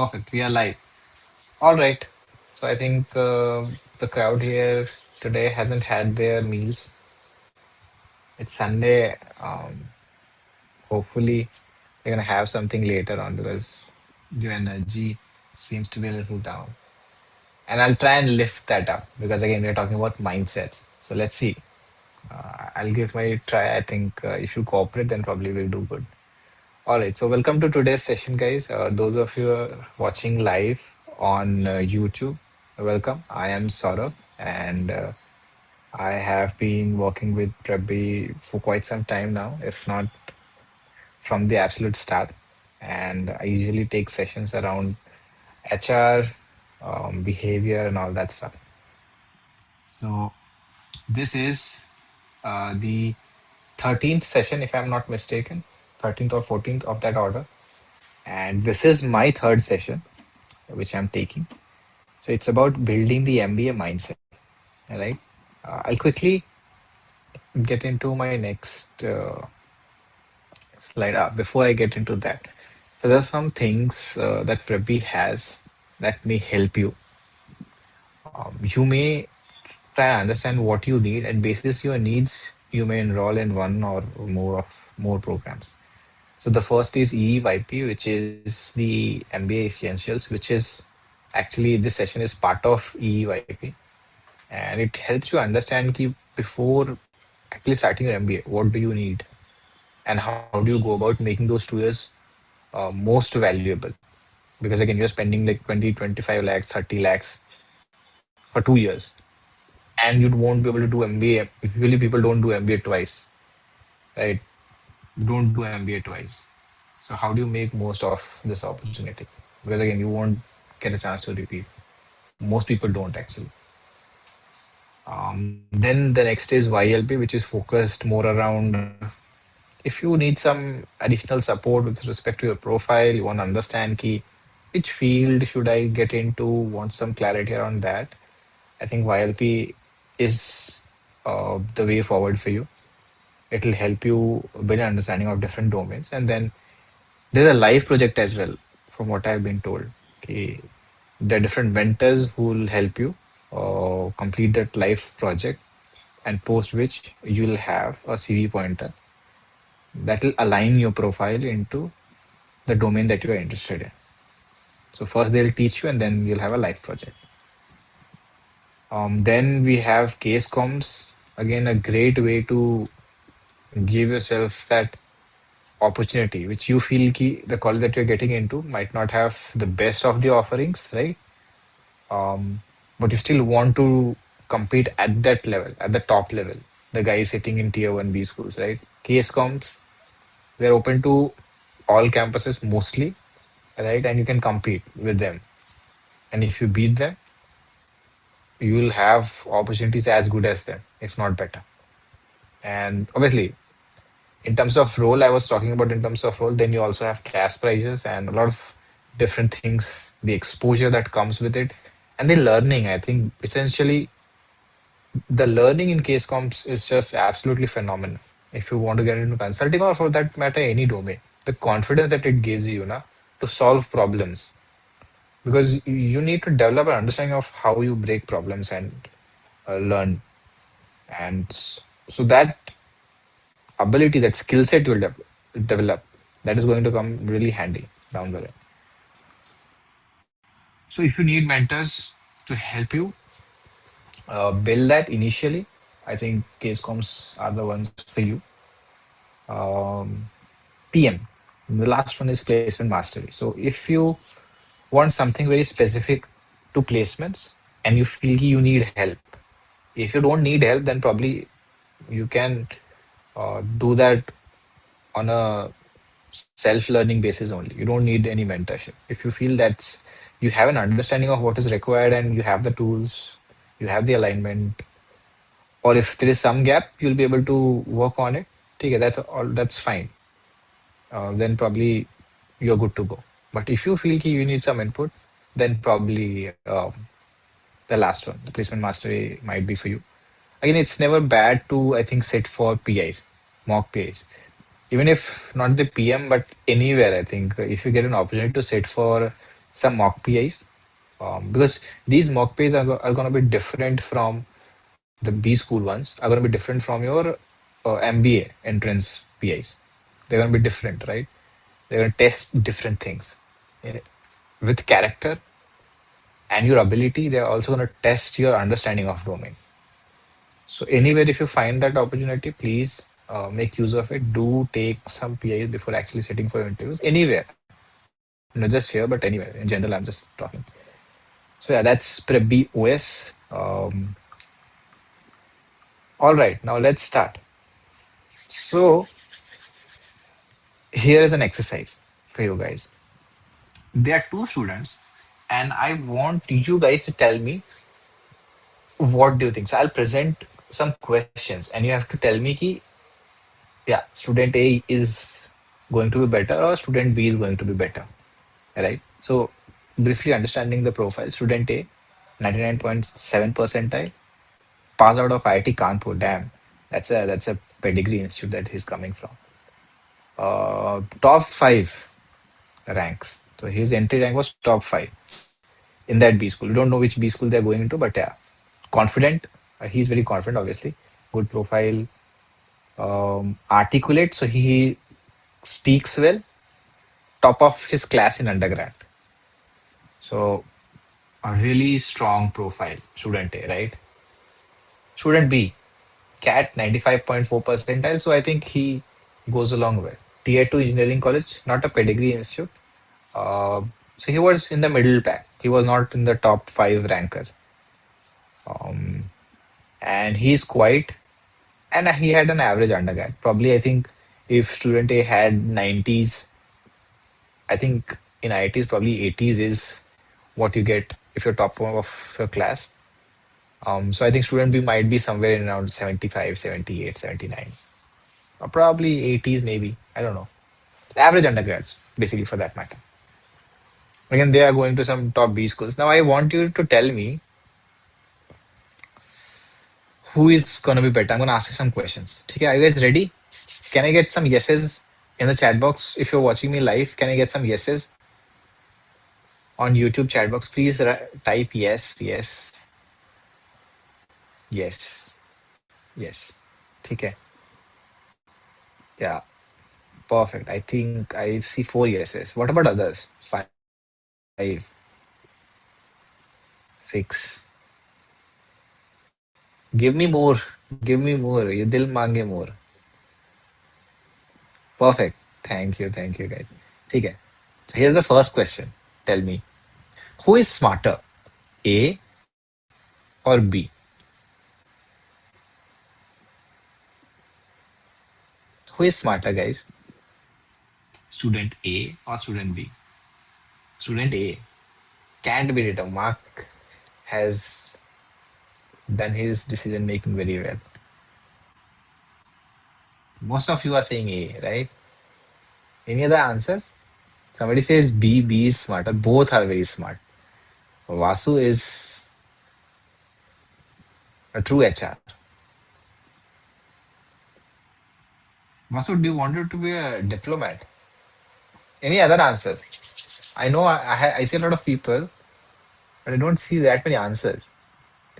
Perfect. We are live. All right. So I think the crowd here today hasn't had their meals. It's Sunday. Hopefully, they're gonna have something later on because your energy seems to be a little down. And I'll try and lift that up because again, we're talking about mindsets. So let's see. I'll give my try. I think if you cooperate, then probably we'll do good. All right. So welcome to today's session, guys. Those of you watching live on YouTube, welcome. I am Saurabh, and I have been working with Prabhi for quite some time now, if not from the absolute start. And I usually take sessions around HR, behavior, and all that stuff. So this is the 13th session, if I'm not mistaken, 13th or 14th of that order. And this is my third session, which I'm taking. So it's about building the MBA mindset, right? I'll quickly get into my next slide. Before I get into that, so there's some things that Prabhi has that may help you. You may try and understand what you need, and basis your needs, you may enroll in one or more programs. So the first is EEYP, which is the MBA Essentials, which is actually this session is part of EEYP, and it helps you understand ki before actually starting your MBA, what do you need, and how do you go about making those 2 years most valuable? Because again, you're spending like 20, 25 lakhs, 30 lakhs for 2 years, and you won't be able to do MBA. Usually, people don't do MBA twice, right? You don't do MBA twice. So how do you make most of this opportunity? Because again, you won't get a chance to repeat. Most people don't actually. Then the next is YLP, which is focused more around if you need some additional support with respect to your profile, you want to understand key which field should I get into, want some clarity around that. I think YLP is the way forward for you. It'll help you build an understanding of different domains. And then there's a live project as well, from what I've been told. Okay. There are different mentors who will help you complete that live project, and post which you'll have a CV pointer that will align your profile into the domain that you are interested in. So first they'll teach you, and then you'll have a live project. Then we have case comms. Again, a great way to give yourself that opportunity, which you feel the college that you're getting into might not have the best of the offerings, right? But you still want to compete at that level, at the top level. The guy sitting in tier 1B schools, right? Case comms, they're open to all campuses mostly, right? And you can compete with them. And if you beat them, you will have opportunities as good as them, if not better. And obviously, in terms of role, I was talking about in terms of role, then you also have cash prizes and a lot of different things, the exposure that comes with it, and the learning. I think essentially the learning in case comps is just absolutely phenomenal. If you want to get into consulting or for that matter, any domain, the confidence that it gives you na, to solve problems, because you need to develop an understanding of how you break problems and learn. And so that ability, that skill set you will develop, that is going to come really handy down the line. So if you need mentors to help you build that initially, I think case comps are the ones for you. Um, PM, the last one is placement mastery. So if you want something very specific to placements and you feel you need help, if you don't need help, then probably you can do that on a self-learning basis only. You don't need any mentorship. If you feel that's you have an understanding of what is required and you have the tools, you have the alignment, or if there is some gap, you'll be able to work on it. Okay, that's all. That's fine. Then probably you're good to go. But if you feel you need some input, then probably the last one, the placement mastery, might be for you. Again, it's never bad to, I think, sit for PIs, mock PIs. Even if not the PM, but anywhere, I think if you get an opportunity to sit for some mock PIs, because these mock PIs are going to be different from the B school ones, are going to be different from your MBA entrance PIs. They're going to be different, right? They're going to test different things. Eh, with character and your ability. They're also going to test your understanding of domain. So anywhere, if you find that opportunity, please make use of it. Do take some PIs before actually sitting for interviews. Anywhere, not just here, but anywhere. In general, I'm just talking. So yeah, that's Prep B OS. All right, now let's start. So here is an exercise for you guys. There are two students, and I want you guys to tell me what do you think. So I'll present some questions, and you have to tell me ki, yeah, student A is going to be better or student B is going to be better, right? So briefly understanding the profile, student A, 99.7 percentile, pass out of IIT Kanpur. Damn, that's a pedigree institute that he's coming from. Top five ranks. So his entry rank was top five in that B school. We don't know which B school they're going into, but yeah, confident. He's very confident, obviously. Good profile, articulate. So he speaks well. Top of his class in undergrad. So a really strong profile, student A, right? Student B, CAT 95.4 percentile. So I think he goes along well. Tier 2 engineering college, not a pedigree institute. Uh, so he was in the middle pack. He was not in the top five rankers. Um, and he's quite, and he had an average undergrad. Probably, I think if student A had 90s, I think in IITs, probably 80s is what you get if you're top of your class. So I think student B might be somewhere in around 75, 78, 79, or probably 80s, maybe. I don't know. Average undergrads, basically, for that matter. Again, they are going to some top B schools. Now, I want you to tell me who is going to be better. I'm going to ask you some questions. Okay, are you guys ready? Can I get some yeses in the chat box? If you're watching me live, can I get some yeses on YouTube chat box? Please type yes, yes, yes, yes. Okay. Yeah, perfect. I think I see four yeses. What about others? Five, six. Give me more. Give me more. You dil mange more. Perfect. Thank you, guys. Okay. So here's the first question. Tell me, who is smarter, A or B? Who is smarter, guys? Student A or student B? Student A can't be written. Mark has done his decision making very well. Most of you are saying A, right? Any other answers? Somebody says B, B is smarter. Both are very smart. Vasu is a true HR. Vasu, do you want to be a diplomat? Any other answers? I know I see a lot of people, but I don't see that many answers.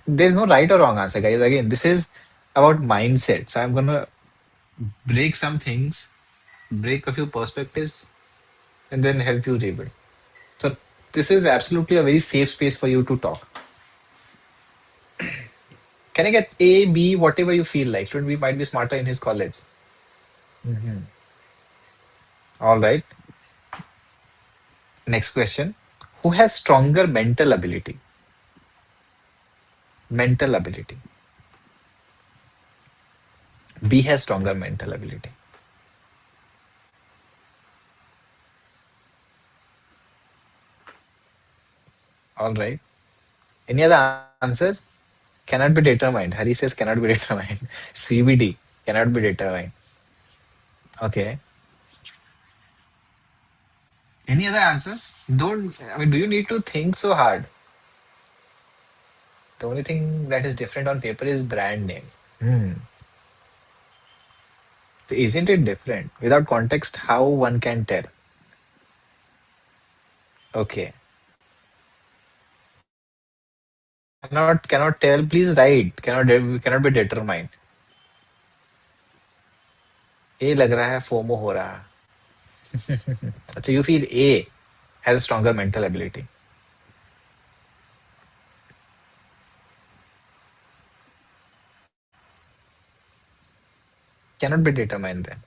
There's no right or wrong answer, guys. Again, this is about mindset. So I'm gonna break some things, break a few perspectives, and then help you rebuild. So this is absolutely a very safe space for you to talk. Can I get A, B, whatever you feel like? Student B might be smarter in his college. All right. Next question. Who has stronger mental ability? Mental ability. B has stronger mental ability. All right. Any other answers? Cannot be determined. Hari says cannot be determined. CBD cannot be determined. Okay. Any other answers? Don't, I mean, do you need to think so hard? The only thing that is different on paper is brand name. Hmm. So isn't it different? Without context, how one can tell? Okay. cannot tell. Please write. Cannot be determined. ये लग रहा है FOMO हो रहा. अच्छा, you feel A has a stronger mental ability. Cannot be determined then.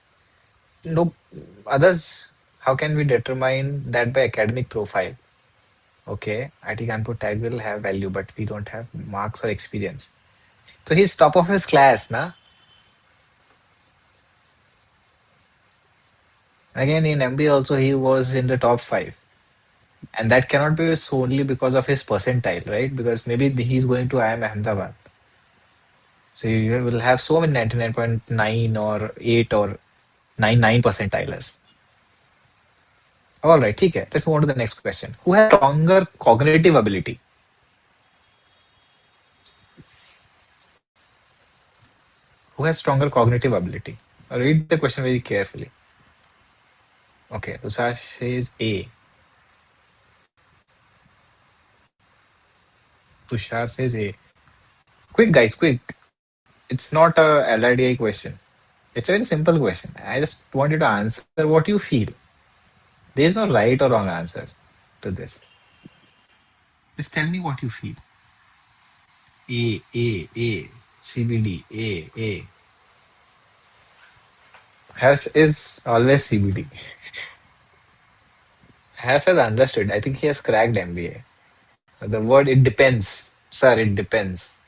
No, others. How can we determine that by academic profile? Okay, IT Kanpur tag will have value, but we don't have marks or experience. So he's top of his class, na? Again, in MBA also he was in the top five. And that cannot be solely because of his percentile, right? Because maybe he's going to IIM Ahmedabad. So you will have so many 99.9 or 8 or 99 percentilers. All right, okay. Let's move on to the next question. Who has stronger cognitive ability? Who has stronger cognitive ability? Read the question very carefully. Okay, Tushar says A. Tushar says A. Quick, guys, quick. It's not a LIDI question. It's a very simple question. I just want you to answer what you feel. There's no right or wrong answers to this. Just tell me what you feel. A, CBD, A. Is always CBD. Has understood. I think he has cracked MBA. The word it depends. Sir, it depends.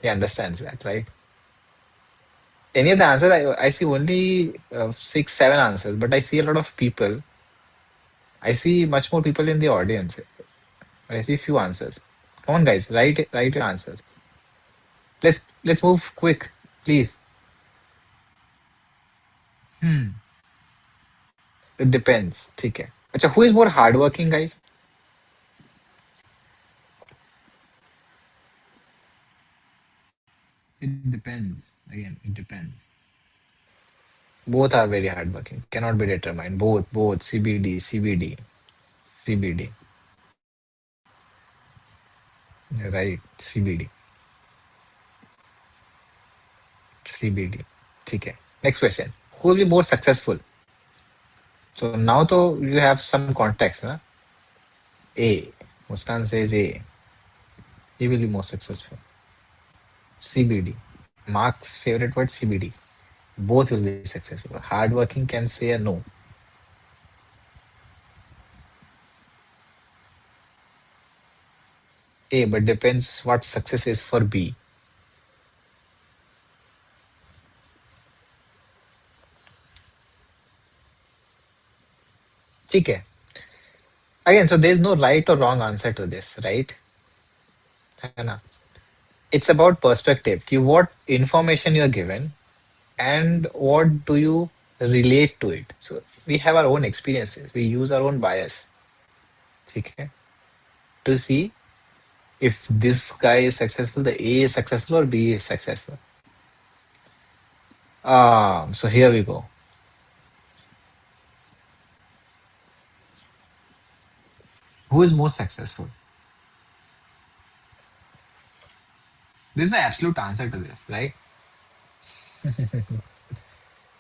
He understands that, right? Any of the answers, I see only six, seven answers, but I see a lot of people. I see much more people in the audience. I see few answers. Come on, guys, write your answers. Let's move quick, please. Hmm. It depends. Okay. Acha, who is more hardworking, guys? It depends. Again, it depends. Both are very hardworking. Cannot be determined. Both. CBD. Right. CBD. Okay. Next question. Who will be more successful? So now though you have some context, huh? A. Mustan says A. He will be more successful. CBD. Mark's favorite word CBD. Both will be successful. Hardworking can say a no. A, but depends what success is for B. Okay. Again, so there's no right or wrong answer to this, right? है ना? It's about perspective. कि what information you're given and what do you relate to it. So we have our own experiences. We use our own bias. Okay. To see if this guy is successful, the A is successful or B is successful. So here we go. Who is most successful? There's no absolute answer to this, right?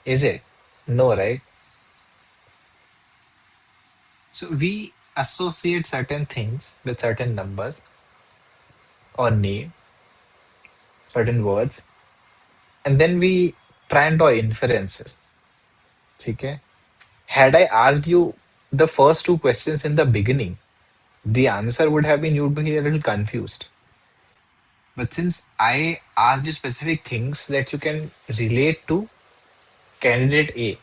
Is it? No, right? So we associate certain things with certain numbers or name, certain words, and then we try and draw inferences. Okay? Had I asked you the first two questions in the beginning, the answer would have been you'd be a little confused. But since I asked you specific things that you can relate to candidate A,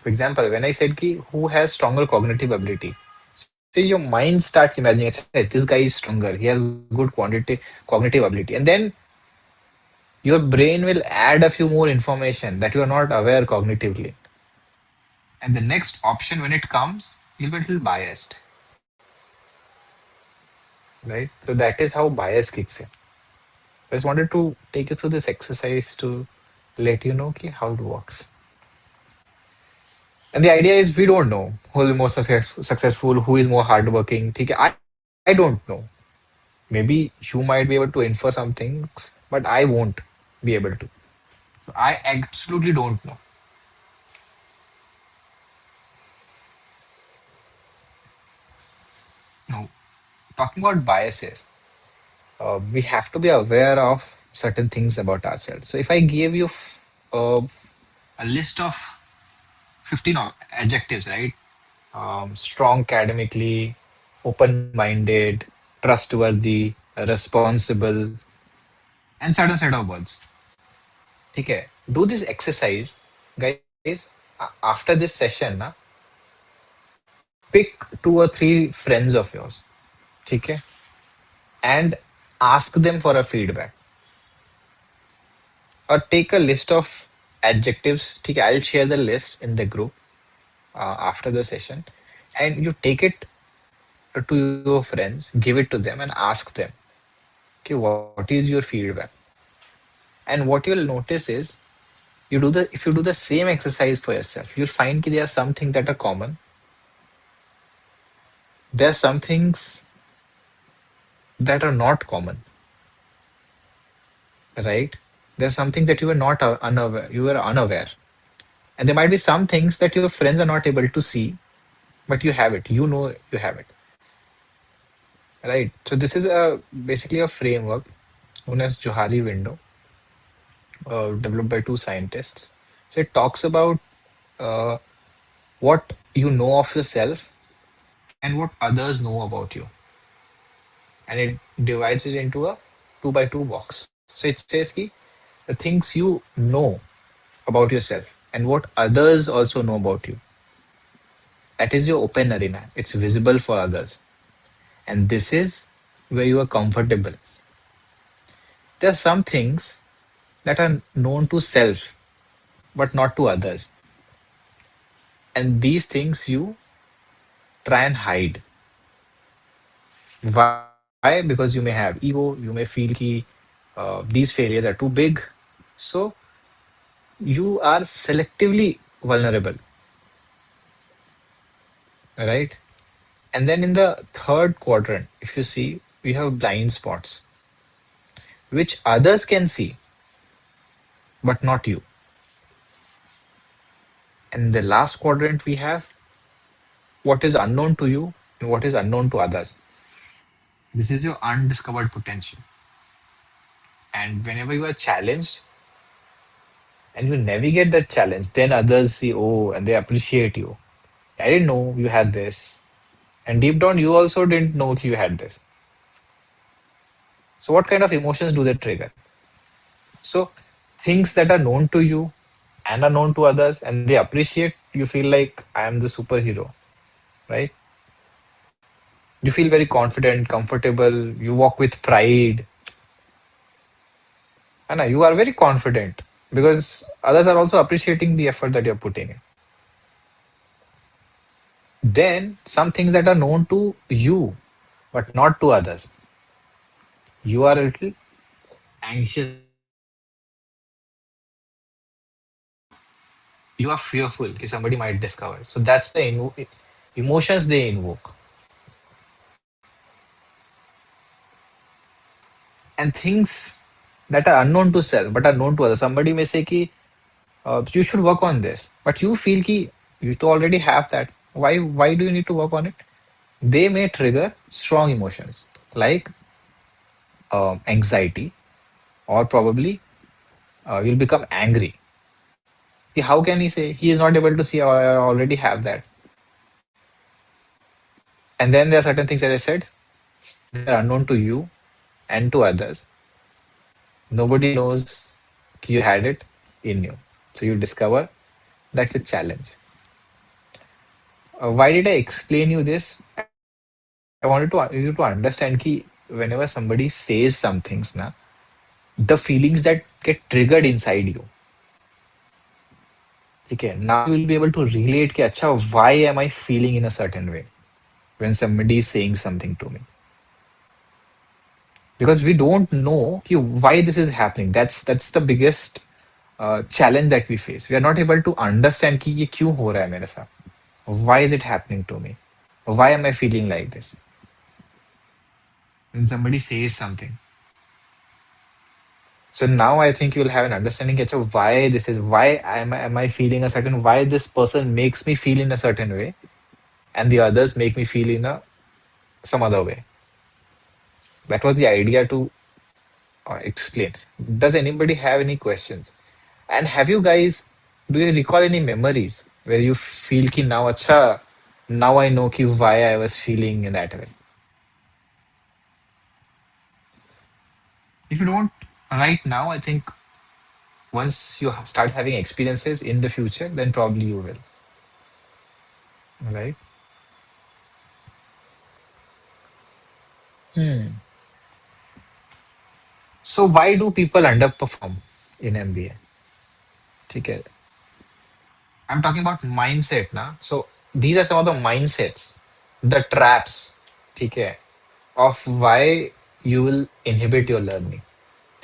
for example, when I said ki, who has stronger cognitive ability, so your mind starts imagining, "Achha, this guy is stronger, he has good quantity cognitive ability," and then your brain will add a few more information that you are not aware cognitively. And the next option, when it comes, you'll be a little biased, right? So that is how bias kicks in. I just wanted to take you through this exercise to let you know okay, how it works. And the idea is we don't know who is more successful, who is more hardworking. Okay? I don't know. Maybe you might be able to infer some things, but I won't be able to. So I absolutely don't know. Now, talking about biases, we have to be aware of certain things about ourselves. So if I gave you a list of 15 adjectives, right? Strong academically, open minded, trustworthy, responsible, and certain set of words. Okay, do this exercise, guys. After this session, na, pick two or three friends of yours, okay, and ask them for a feedback, or take a list of adjectives. Okay, I'll share the list in the group after the session, and you take it to your friends, give it to them, and ask them, okay, what is your feedback? And what you'll notice is, if you do the same exercise for yourself, you'll find that there are some things that are common. There are some things that are not common, right? There's something that you were not unaware, you were unaware, and there might be some things that your friends are not able to see, but you have it. You know you have it, right? So this is a basically a framework known as Johari window, developed by two scientists. So it talks about uh, what you know of yourself and what others know about you, and it divides it into a 2 by 2 box. So it says ki, the things you know about yourself and what others also know about you. That is your open arena. It's visible for others. And this is where you are comfortable. There are some things that are known to self, but not to others. And these things you try and hide. Why? Because you may have ego, you may feel ki these failures are too big. So you are selectively vulnerable, right? And then in the third quadrant, if you see, we have blind spots, which others can see, but not you. And the last quadrant, we have what is unknown to you and what is unknown to others. This is your undiscovered potential. And whenever you are challenged and you navigate that challenge, then others see, oh, and they appreciate you. I didn't know you had this. And deep down, you also didn't know you had this. So, what kind of emotions do they trigger? So, things that are known to you and are known to others, and they appreciate, you feel like I am the superhero, right? You feel very confident, comfortable, you walk with pride. And you are very confident because others are also appreciating the effort that you're putting in. Then, some things that are known to you but not to others. You are a little anxious about it. You are fearful that somebody might discover. So that's the emotions they invoke. And things that are unknown to self but are known to others. Somebody may say ki, you should work on this, but you feel ki you to already have that. Why do you need to work on it? They may trigger strong emotions like anxiety, or probably you'll become angry. How can he say he is not able to see, "Oh, I already have that?" And then there are certain things, as I said, that are unknown to you and to others. Nobody knows you had it in you. So you discover that with challenge. Why did I explain you this? I wanted you to understand ki whenever somebody says some things, na, the feelings that get triggered inside you. Okay, now you will be able to relate ki, acha, why am I feeling in a certain way when somebody is saying something to me? Because we don't know ki why this is happening. That's the biggest challenge that we face. We are not able to understand ki ye kyun ho raha hai mere sath. Why is it happening to me? Why am I feeling like this? when somebody says something. So now I think you'll have an understanding of why this is, why am I feeling a certain, why this person makes me feel in a certain way and the others make me feel in a some other way. That was the idea to explain. Does anybody have any questions? And have you guys, do you recall any memories where you feel ki now acha, now I know ki why I was feeling in that way? If you don't right now, I think once you start having experiences in the future, then probably you will. Right? Hmm. So why do people underperform in MBA? Okay. I'm talking about mindset now. So these are some of the mindsets, the traps, okay, of why you will inhibit your learning,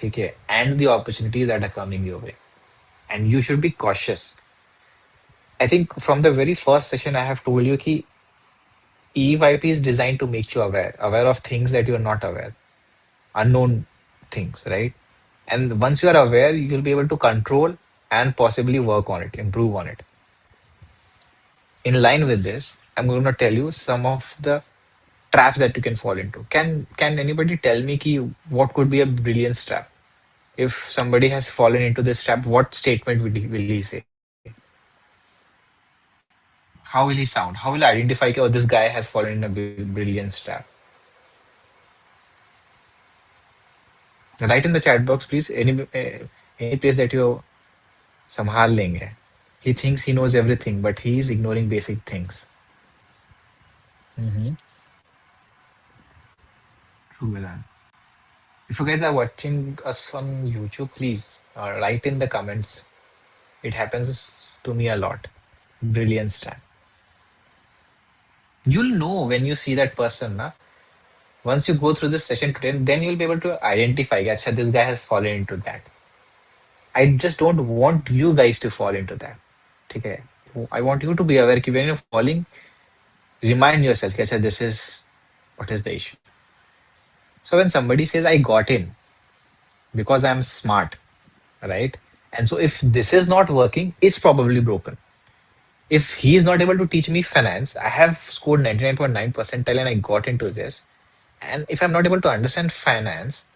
okay, and the opportunities that are coming your way. And you should be cautious. I think from the very first session, I have told you that EYP is designed to make you aware of things that you're not aware, unknown things, right? And once you are aware, you'll be able to control and possibly work on it, improve on it. In line with this, I'm going to tell you some of the traps that you can fall into. Can anybody tell me what could be a brilliance trap? If somebody has fallen into this trap, what statement will he say? How will he sound? How will I identify oh, this guy has fallen in a brilliance trap? Write in the chat box, please. Any place that you संभाल लेंगे. He thinks he knows everything, but he is ignoring basic things. Mm-hmm. True, Vedan. If you guys are watching us on YouTube, please write in the comments. It happens to me a lot. Brilliance trap. You'll know when you see that person. Na? Once you go through this session today, then you'll be able to identify, "Acha, this guy has fallen into that." I just don't want you guys to fall into that. Okay? I want you to be aware that when you're falling, remind yourself, "Acha, this is what is the issue." So when somebody says, "I got in because I'm smart," right? And so if this is not working, it's probably broken. If he is not able to teach me finance, I have scored 99.9 percentile and I got into this. And if I'm not able to understand finance,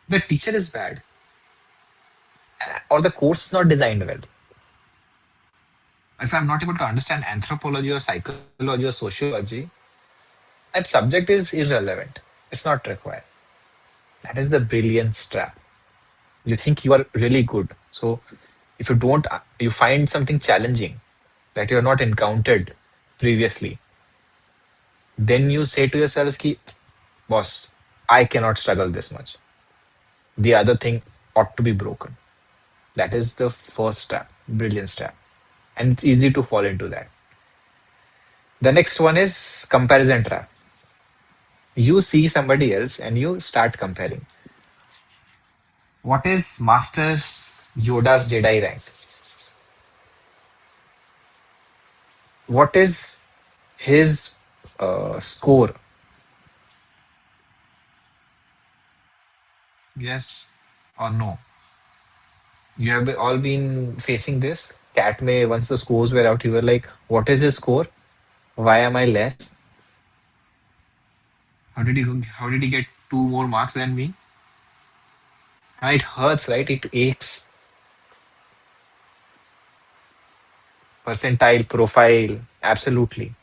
the teacher is bad or the course is not designed well. If I'm not able to understand anthropology or psychology or sociology, that subject is irrelevant. It's not required. That is the brilliance trap. You think you are really good. So if you don't, you find something challenging that you have not encountered previously, then you say to yourself, ki, boss, I cannot struggle this much. The other thing ought to be broken. That is the first trap, brilliance trap. And it's easy to fall into that. The next one is comparison trap. You see somebody else and you start comparing. What is Master Yoda's Jedi rank? What is his score? Yes or no? You have all been facing this. Cat May, once the scores were out, you were like, what is his score? Why am I less? How did he get two more marks than me? And it hurts, right? It aches. Percentile, profile, absolutely.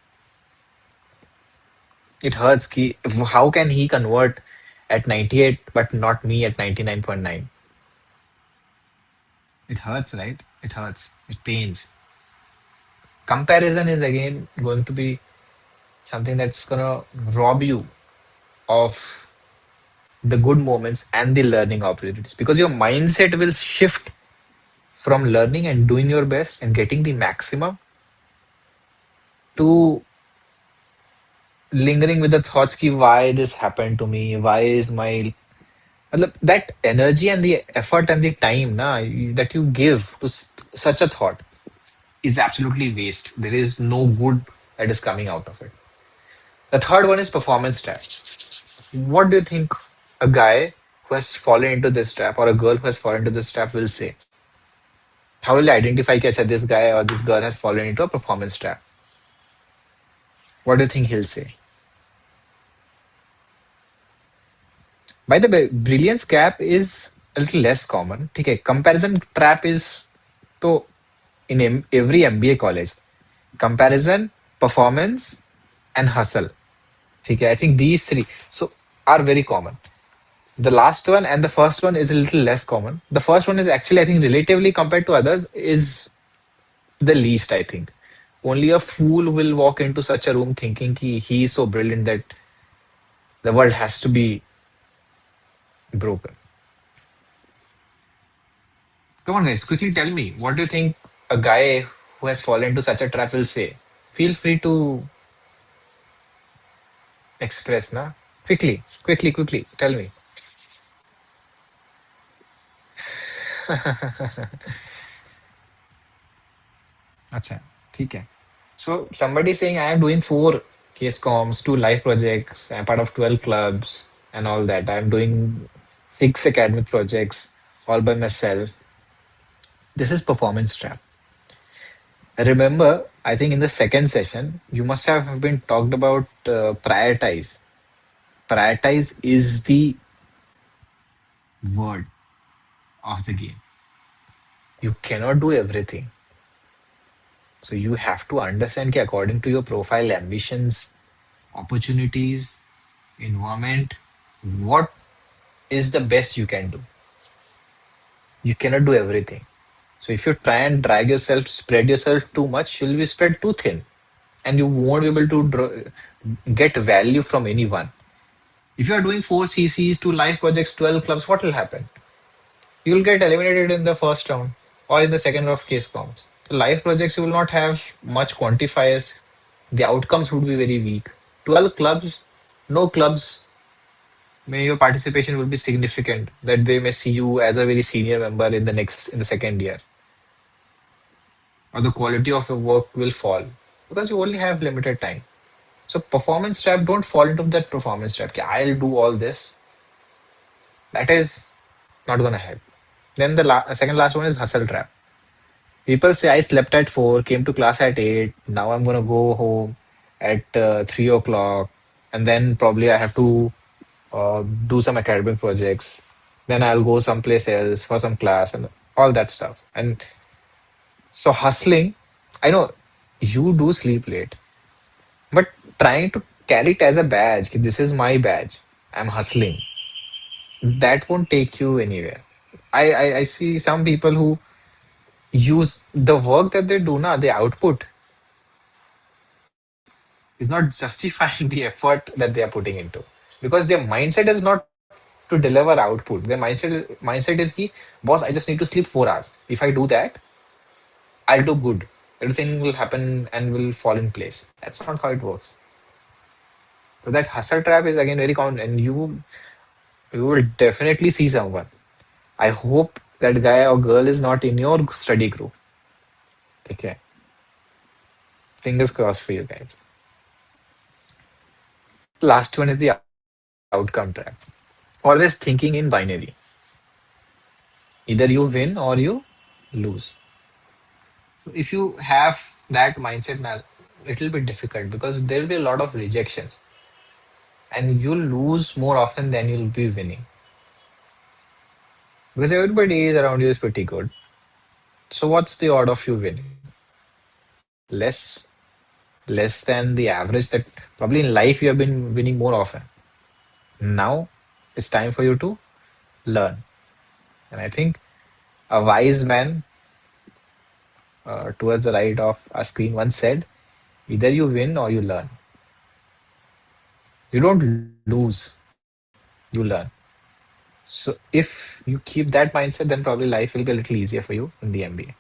It hurts. How can he convert at 98 but not me at 99.9? It hurts, right? It hurts. It pains. Comparison is again going to be something that's gonna rob you of the good moments and the learning opportunities because your mindset will shift from learning and doing your best and getting the maximum to lingering with the thoughts ki why this happened to me, why is my that energy and the effort and the time that you give to such a thought is absolutely waste. There is no good that is coming out of it. The third one is performance trap. What do you think a guy who has fallen into this trap or a girl who has fallen into this trap will say? How will you identify that this guy or this girl has fallen into a performance trap? What do you think he'll say? By the way, brilliance gap is a little less common. Okay, comparison trap is so in every MBA college. Comparison, performance, and hustle. Okay, I think these three are very common. The last one and the first one is a little less common. The first one is actually, I think, relatively compared to others, is the least, I think. Only a fool will walk into such a room thinking he is so brilliant that the world has to be broken. Come on, guys, quickly tell me, what do you think a guy who has fallen into such a trap will say? Feel free to express, na? Quickly, tell me. Acha, ठीक है. So somebody saying I am doing 4 case comms, 2 live projects, I'm part of 12 clubs and all that. I'm doing 6 academic projects all by myself. This is performance trap. Remember, I think in the second session, you must have been talked about prioritize. Prioritize is the word of the game. You cannot do everything. So you have to understand that according to your profile, ambitions, opportunities, environment, what is the best you can do. You cannot do everything. So if you try and drag yourself, spread yourself too much, you'll be spread too thin, and you won't be able to get value from anyone. If you are doing 4 CCs, 2 live projects, 12 clubs, what will happen? You'll get eliminated in the first round or in the second round of case comps. The live projects, you will not have much quantifiers. The outcomes would be very weak. 12 clubs, no clubs, may your participation will be significant, that they may see you as a very senior member in the second year, or the quality of your work will fall because you only have limited time. So performance trap, don't fall into that performance trap. "Okay, I'll do all this." That is not gonna help. Then the second last one is hustle trap. People say I slept at 4, came to class at 8. Now I'm gonna go home at 3 o'clock, and then probably I have to do some academic projects. Then I'll go someplace else for some class and all that stuff. And so hustling, I know you do sleep late, but trying to carry it as a badge, ki this is my badge, I'm hustling, that won't take you anywhere. I see some people who use the work that they do now, the output is not justifying the effort that they are putting into, because their mindset is not to deliver output. Their mindset is ki, boss, I just need to sleep 4 hours. If I do that, I'll do good. Everything will happen and will fall in place. That's not how it works. So that hustle trap is again very common, and you will definitely see someone. I hope that guy or girl is not in your study group. Okay, fingers crossed for you guys. Last one is the outcome trap. Always thinking in binary. Either you win or you lose. So if you have that mindset now, it will be difficult because there will be a lot of rejections, and you'll lose more often than you'll be winning, because everybody is around you is pretty good. So what's the odd of you winning? Less than the average that probably in life you have been winning more often. Now it's time for you to learn. And I think a wise man towards the right of a screen once said, either you win or you learn. You don't lose, you learn. So if you keep that mindset, then probably life will be a little easier for you in the MBA.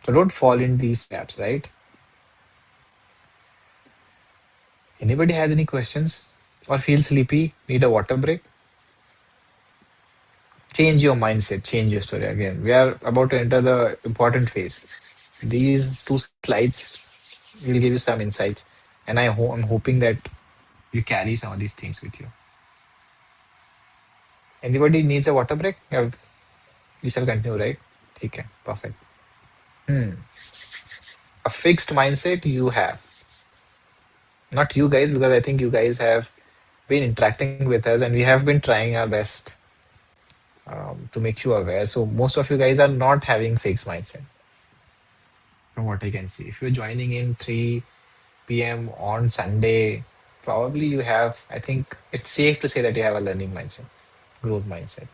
So don't fall in these traps, right? Anybody has any questions or feel sleepy, need a water break? Change your mindset, change your story. Again, we are about to enter the important phase. These 2 slides will give you some insights, and I'm hoping that you carry some of these things with you. Anybody needs a water break? Yeah, we shall continue, right? Okay, perfect. Hmm. A fixed mindset you have. Not you guys, because I think you guys have been interacting with us and we have been trying our best to make you aware. So most of you guys are not having fixed mindset, from what I can see. If you're joining in 3 p.m. on Sunday, probably you have, I think it's safe to say that you have a learning mindset, growth mindset.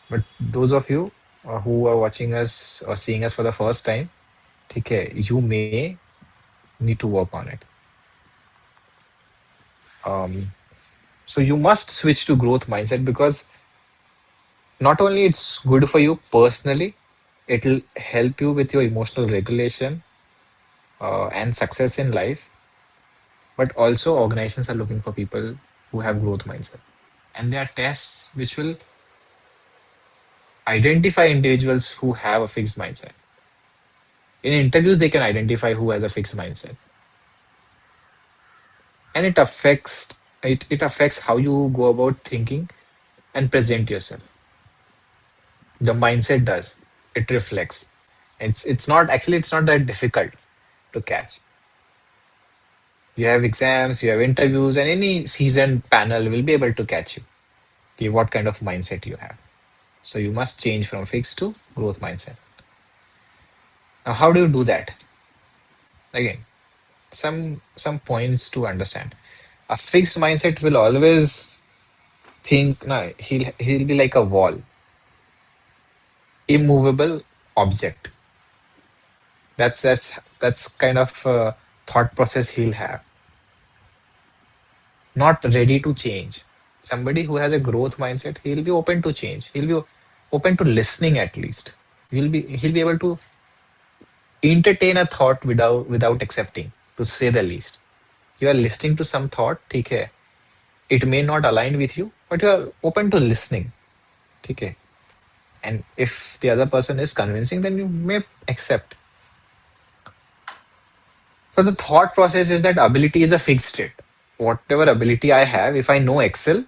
But those of you who are watching us or seeing us for the first time, okay, you may need to work on it. Um, so you must switch to growth mindset because not only it's good for you personally, it'll help you with your emotional regulation and success in life, but also organizations are looking for people who have growth mindset. And there are tests which will identify individuals who have a fixed mindset. In interviews, they can identify who has a fixed mindset. And it affects how you go about thinking and present yourself. The mindset does. It reflects. It's not that difficult to catch. You have exams, you have interviews, and any seasoned panel will be able to catch you. Okay, what kind of mindset you have. So you must change from fixed to growth mindset. Now, how do you do that? Again, some points to understand. A fixed mindset will always think, no, he'll be like a wall, immovable object. That's kind of thought process he'll have. Not ready to change. Somebody who has a growth mindset, he'll be open to change. He'll be open to listening at least. He'll be able to entertain a thought without accepting, to say the least. You are listening to some thought, okay. It may not align with you, but you are open to listening. Okay. And if the other person is convincing, then you may accept. So the thought process is that ability is a fixed state. Whatever ability I have, if I know Excel,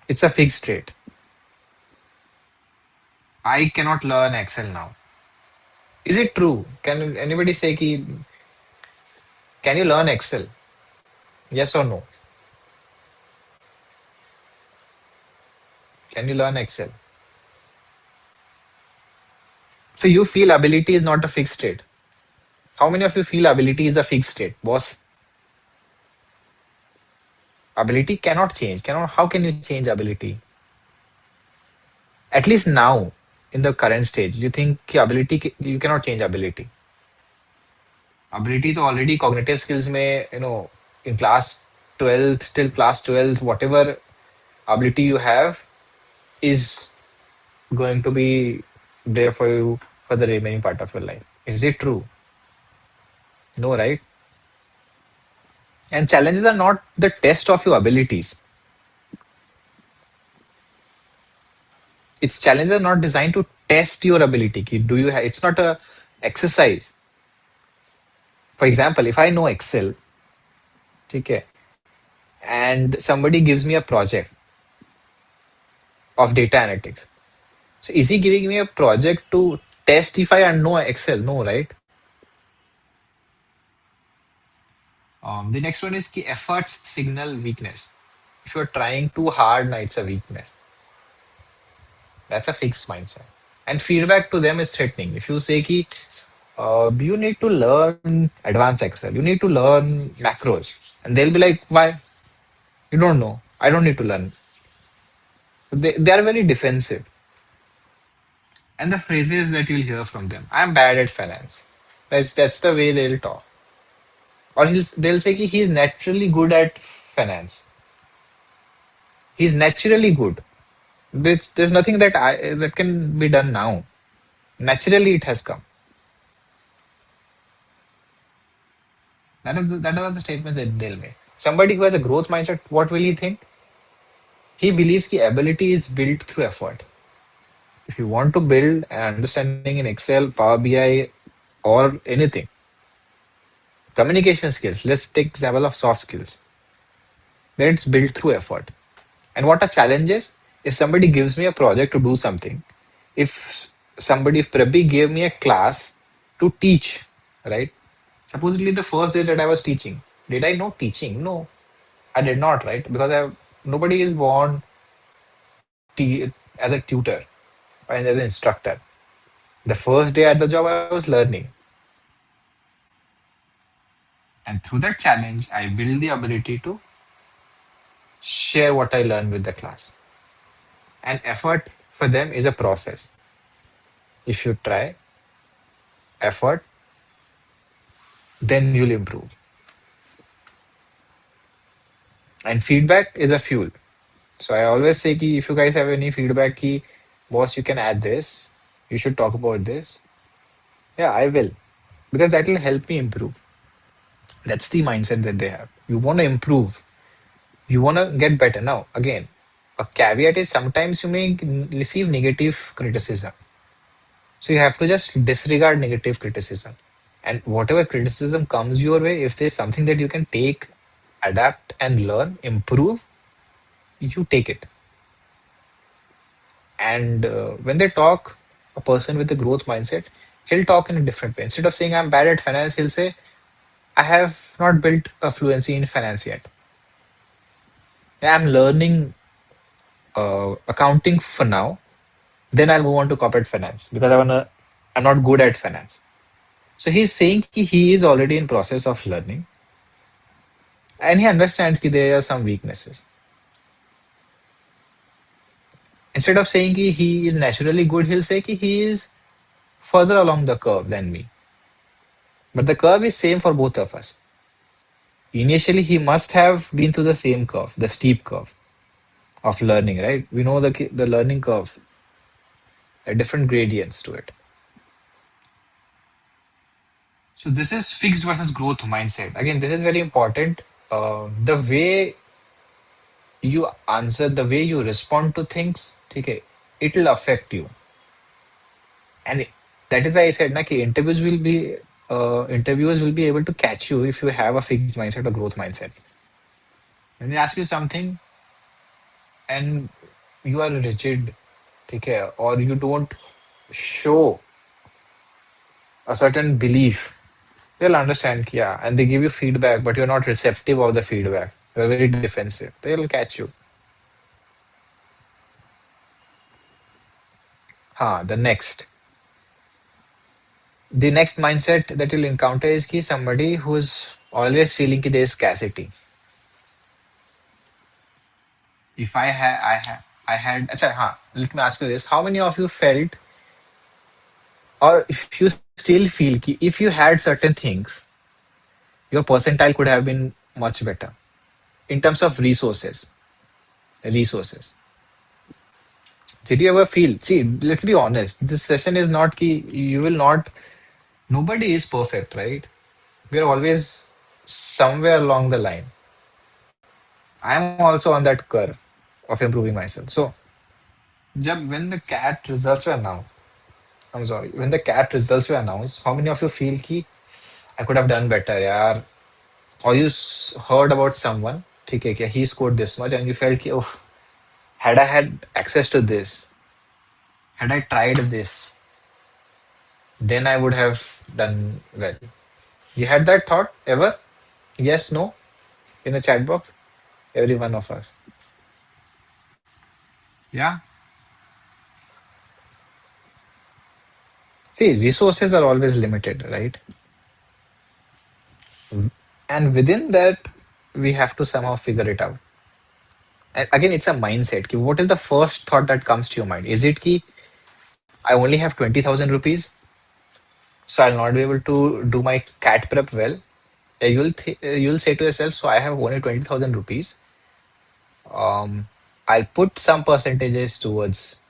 it's a fixed state. I cannot learn Excel now. Is it true? Can anybody say can you learn Excel? Yes or no? Can you learn Excel? So you feel ability is not a fixed state. How many of you feel ability is a fixed state? Boss, ability cannot change. Cannot. How can you change ability? At least now, in the current stage, you think you cannot change ability. Ability to already cognitive skills may, in class 12th till class 12th, whatever ability you have is going to be there for you for the remaining part of your life. Is it true? No, right? And challenges are not the test of your abilities. Its challenges are not designed to test your ability. Do you have? It's not a exercise. For example, if I know Excel, okay, and somebody gives me a project of data analytics. So is he giving me a project to test if I know Excel? No, right? The next one is key efforts signal weakness. If you're trying too hard, now it's a weakness. That's a fixed mindset. And feedback to them is threatening. If you say ki, you need to learn advanced Excel, you need to learn macros, and they'll be like, why? You don't know. I don't need to learn. They are very defensive. And the phrases that you'll hear from them, I'm bad at finance. That's the way they'll talk. Or they'll say ki he's naturally good at finance. He's naturally good. There's nothing that can be done now. Naturally, it has come. That are the statements that they'll make. Somebody who has a growth mindset, what will he think? He believes the ability is built through effort. If you want to build an understanding in Excel, Power BI, or anything, communication skills. Let's take example of soft skills. Then it's built through effort. And what a challenge is, if somebody gives me a project to do something, if if Prabhi gave me a class to teach, right? Supposedly the first day that I was teaching, did I know teaching? No, I did not, right? Because nobody is born as a tutor and as an instructor. The first day at the job, I was learning. And through that challenge, I built the ability to share what I learned with the class. And effort for them is a process. If you try effort, then you'll improve. And feedback is a fuel. So I always say ki if you guys have any feedback ki boss, you can add this, you should talk about this. Yeah, I will. Because that will help me improve. That's the mindset that they have. You want to improve. You want to get better. Now, again, a caveat is sometimes you may receive negative criticism. So you have to just disregard negative criticism. And whatever criticism comes your way, if there's something that you can take, adapt, and learn, improve, you take it. And when they talk, a person with a growth mindset, he'll talk in a different way. Instead of saying, I'm bad at finance, he'll say, I have not built a fluency in finance yet. I'm learning accounting for now. Then I'll move on to corporate finance because I'm not good at finance. So he's saying he is already in process of learning and he understands that there are some weaknesses. Instead of saying he is naturally good, he'll say he is further along the curve than me. But the curve is same for both of us. Initially, he must have been through the same curve, the steep curve of learning, right? We know the learning curve, different gradients to it. So this is fixed versus growth mindset. Again, this is very important. The way you answer, the way you respond to things, okay, it will affect you. And that is why I said, na, ki interviewers will be able to catch you if you have a fixed mindset or growth mindset. When they ask you something and you are rigid, okay, or you don't show a certain belief, they'll understand, yeah, and they give you feedback, but you're not receptive of the feedback. You're very defensive. They'll catch you. The next. The next mindset that you'll encounter is ki somebody who's always feeling ki there's scarcity. If I had, acha, let me ask you this. How many of you felt, or if you still feel ki if you had certain things, your percentile could have been much better in terms of resources? Resources. Did you ever feel? See, let's be honest. This session is not ki you will not. Nobody is perfect, right? We're always somewhere along the line. I'm also on that curve of improving myself. So, when the CAT results were announced, I'm sorry, when the CAT results were announced, how many of you feel ki I could have done better, yaar? Or you heard about someone, ठीक है, he scored this much, and you felt ki, oh, had I had access to this, had I tried this, then I would have done well. You had that thought ever? Yes, no, in the chat box? Every one of us. Yeah. See, resources are always limited, right? And within that, we have to somehow figure it out. And again, it's a mindset. Ki what is the first thought that comes to your mind? Is it ki I only have 20,000 rupees, so I'll not be able to do my cat prep well? You'll say to yourself, so I have only 20,000 rupees. Um, I'll put some percentages towards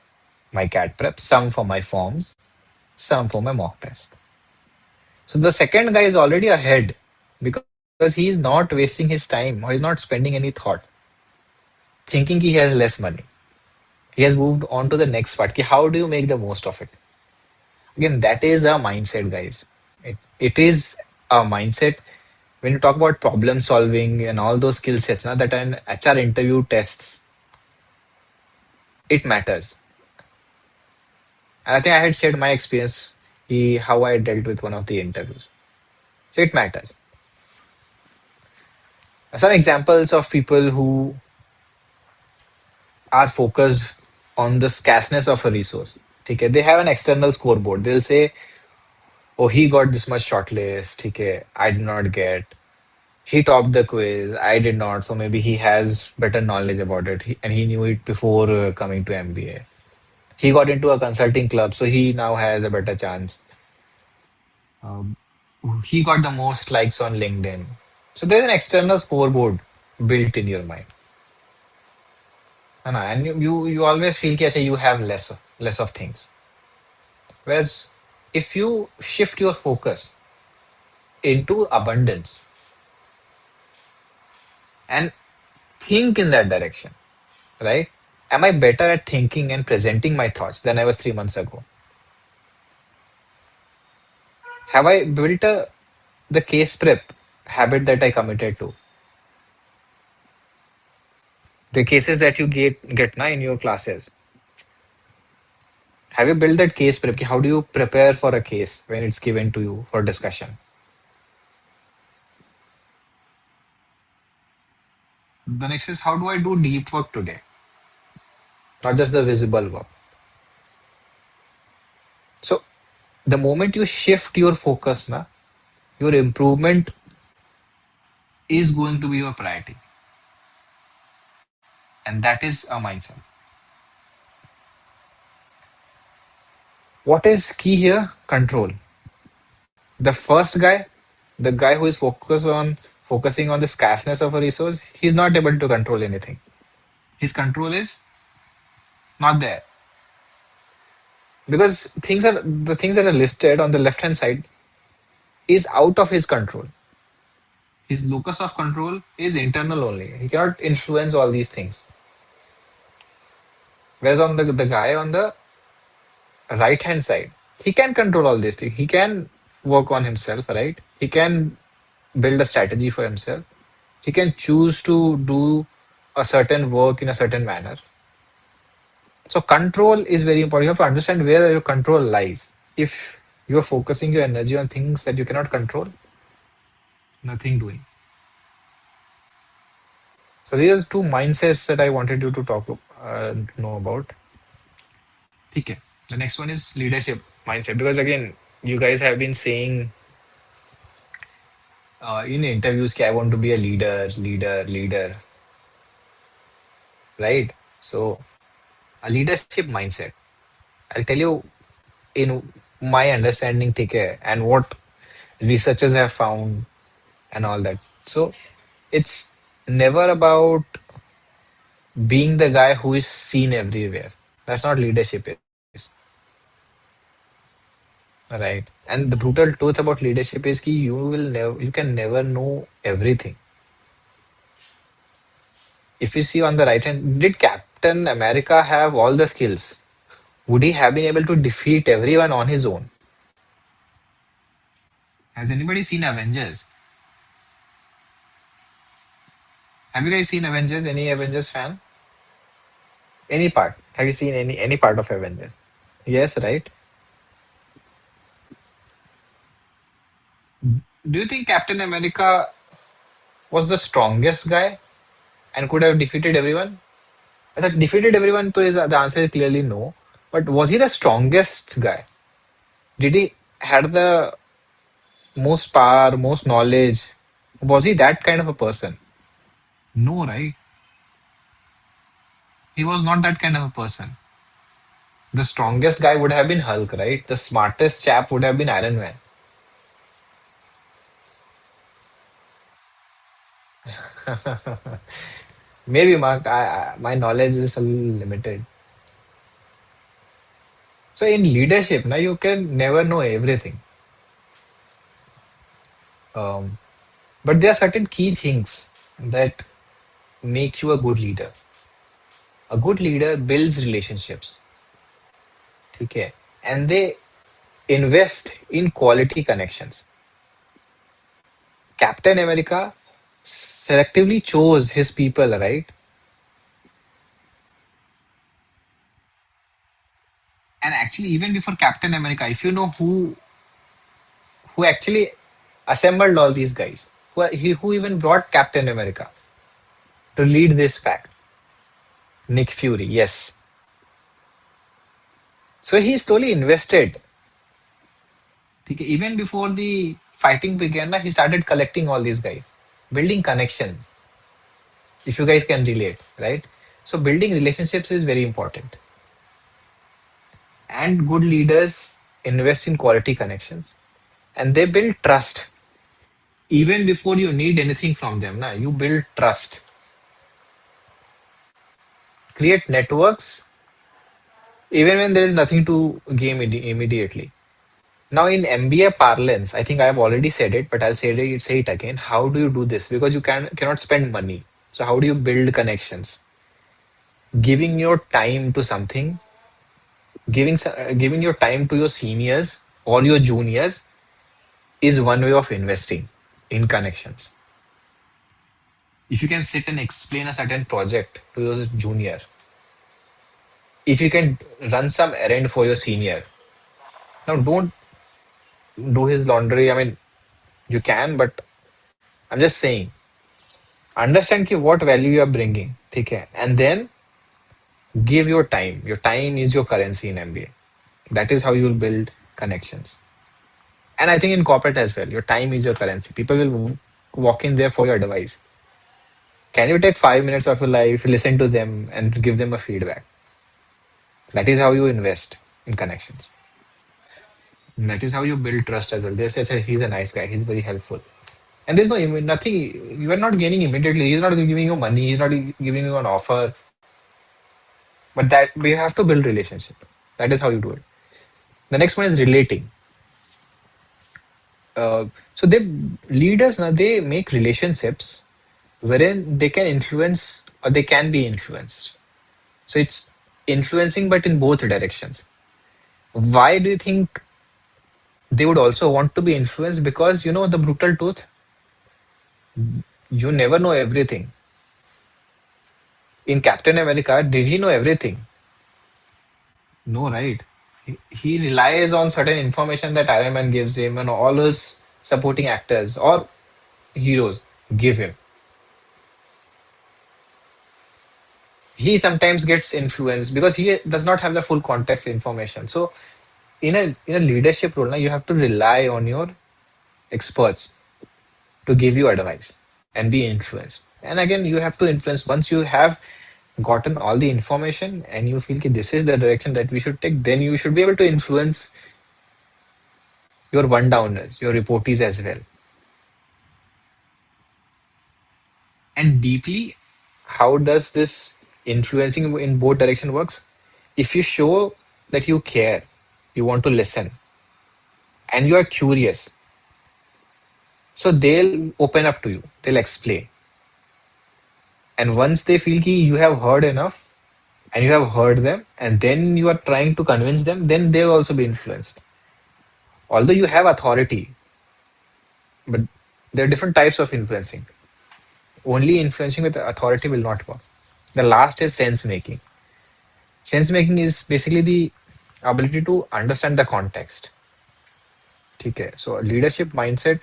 my cat prep, some for my forms, some for my mock test. So the second guy is already ahead because he's not wasting his time or he's not spending any thought thinking he has less money. He has moved on to the next part. Ki how do you make the most of it? Again, that is a mindset, guys. It is a mindset. When you talk about problem solving and all those skill sets that an HR interview tests, it matters. And I think I had shared my experience, how I dealt with one of the interviews. So it matters. Some examples of people who are focused on the scarceness of a resource. Okay, they have an external scoreboard. They'll say, "Oh, he got this much shortlist. Okay, I did not get. He topped the quiz. I did not. So maybe he has better knowledge about it, and he knew it before coming to MBA. He got into a consulting club, so he now has a better chance. Um, he got the most likes on LinkedIn. So there's an external scoreboard built in your mind. And you always feel that you have less of things. Whereas if you shift your focus into abundance and think in that direction, right? Am I better at thinking and presenting my thoughts than I was 3 months ago? Have I built the case prep habit that I committed to? The cases that you get now in your classes. Have you built that case prep? How do you prepare for a case when it's given to you for discussion? The next is, how do I do deep work today? Not just the visible work. So the moment you shift your focus, na, your improvement is going to be your priority. And that is a mindset. What is key here? Control. The first guy, the guy who is focusing on the scarceness of a resource, he's not able to control anything. His control is not there. Because things that are listed on the left hand side is out of his control. His locus of control is internal only. He cannot influence all these things. Whereas on the guy on the right hand side, he can control all these things. He can work on himself, right? He can build a strategy for himself. He can choose to do a certain work in a certain manner. So control is very important. You have to understand where your control lies. If you are focusing your energy on things that you cannot control, nothing doing. So these are two mindsets that I wanted you to know about. Okay. The next one is leadership mindset, because again, you guys have been saying in interviews, "Ki, I want to be a leader," right? So a leadership mindset. I'll tell you in my understanding, okay, and what researchers have found and all that. So it's never about being the guy who is seen everywhere. That's not leadership is, right? And the brutal truth about leadership is that you can never know everything. If you see on the right hand, did Captain America have all the skills? Would he have been able to defeat everyone on his own? Has anybody seen Avengers? Have you guys seen Avengers? Any Avengers fan? Any part? Have you seen any part of Avengers? Yes, right? Do you think Captain America was the strongest guy and could have defeated everyone? I thought defeated everyone, so the answer is clearly no. But was he the strongest guy? Did he had the most power, most knowledge? Was he that kind of a person? No, right? He was not that kind of a person. The strongest guy would have been Hulk, right? The smartest chap would have been Iron Man. Maybe, Mark. My knowledge is a little limited. So in leadership, now you can never know everything. Um, but there are certain key things that make you a good leader. A good leader builds relationships, okay, and they invest in quality connections. Captain America selectively chose his people, right? actually even before Captain America, if you know who actually assembled all these guys, who even brought Captain America to lead this pack, Nick Fury. Yes, so he slowly invested. Okay, even before the fighting began, na, he started collecting all these guys, building connections. If you guys can relate, right? So building relationships is very important, and good leaders invest in quality connections, and they build trust even before you need anything from them. Na, you build trust, create networks even when there is nothing to gain immediately. Now, in MBA parlance, I think I have already said it, but I'll say it again. How do you do this? Because you cannot spend money. So how do you build connections? Giving your time to something, giving your time to your seniors or your juniors is one way of investing in connections. If you can sit and explain a certain project to your junior, if you can run some errand for your senior, now don't do his laundry. I mean, you can, but I'm just saying, understand ki what value you are bringing, ठीक है? And then give your time. Your time is your currency in MBA. That is how you will build connections. And I think in corporate as well, your time is your currency. People will walk in there for your advice. Can you take 5 minutes of your life, listen to them, and give them a feedback? That is how you invest in connections. And that is how you build trust as well. They say, "Hey, he's a nice guy. He's very helpful." And there's nothing. You are not gaining immediately. He's not giving you money. He's not giving you an offer. But that we have to build relationship. That is how you do it. The next one is relating. So they leaders now they make relationships wherein they can influence or they can be influenced. So it's influencing, but in both directions. Why do you think they would also want to be influenced? Because you know the brutal truth, you never know everything. In Captain America, did he know everything? No, right? He relies on certain information that Iron Man gives him, and all his supporting actors or heroes give him. He sometimes gets influenced because he does not have the full context information. So in a leadership role, now you have to rely on your experts to give you advice and be influenced. And again, you have to influence once you have gotten all the information and you feel that this is the direction that we should take, then you should be able to influence your one downers, your reportees as well. And deeply, how does this influencing in both direction works? If you show that you care, you want to listen, and you are curious, so they'll open up to you, they'll explain. And once they feel ki you have heard enough and you have heard them, and then you are trying to convince them, then they'll also be influenced. Although you have authority, but there are different types of influencing. Only influencing with authority will not work. The last is sense making. Sense making is basically the ability to understand the context. Okay, so a leadership mindset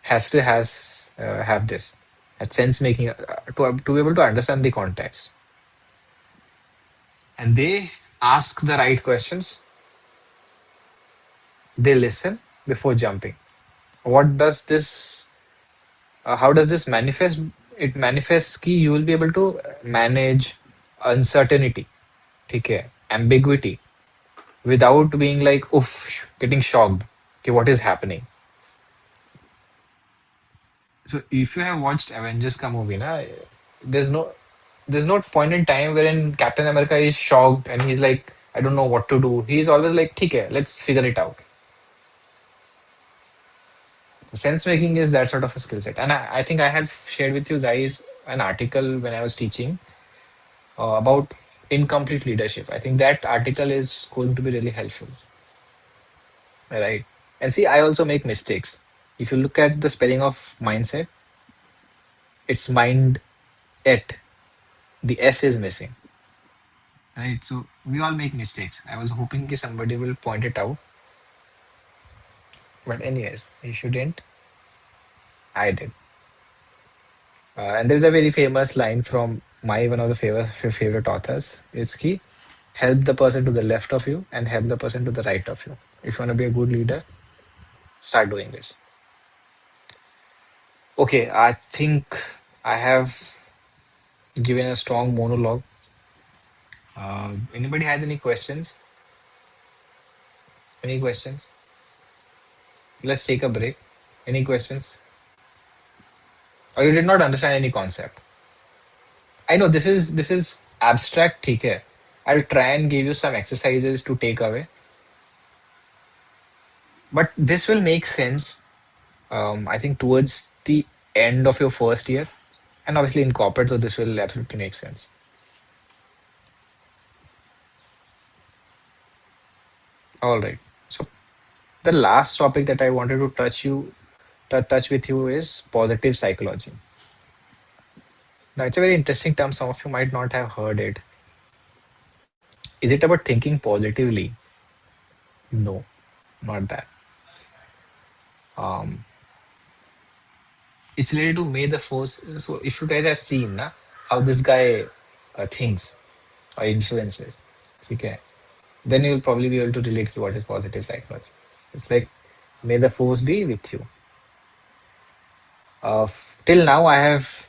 has to has have this at sense making to be able to understand the context, and they ask the right questions. They listen before jumping. What does this? How does this manifest? It manifests key. You will be able to manage uncertainty, okay, ambiguity, without being like, oof, getting shocked. Okay, what is happening? So if you have watched Avengers ka movie, na, there's no there's no point in time wherein Captain America is shocked and he's like, I don't know what to do. He's always like, okay, let's figure it out. Sense making is that sort of a skill set. And I think I have shared with you guys an article when I was teaching about incomplete leadership. I think that article is going to be really helpful. Right. And see, I also make mistakes. If you look at the spelling of mindset, it's mind et. The S is missing. right? So we all make mistakes. I was hoping that somebody will point it out, but anyways, if you didn't, I did. And there's a very famous line from my one of the favorite authors. It's key: help the person to the left of you and help the person to the right of you. If you want to be a good leader, start doing this. Okay, I think I have given a strong monologue. Anybody has any questions? Any questions? Let's take a break. Any questions? Or you did not understand any concept? I know this is abstract, ठीक है. I'll try and give you some exercises to take away, but this will make sense. I think towards the end of your first year, and obviously in corporate, so this will absolutely make sense. All right. So the last topic that I wanted to touch with you is positive psychology. Now it's a very interesting term. Some of you might not have heard it. Is it about thinking positively? No, not that. Um, it's related to May the Force. So if you guys have seen how this guy thinks or influences, okay, then you'll probably be able to relate to what is positive psychology. It's like may the force be with you. Till now, I have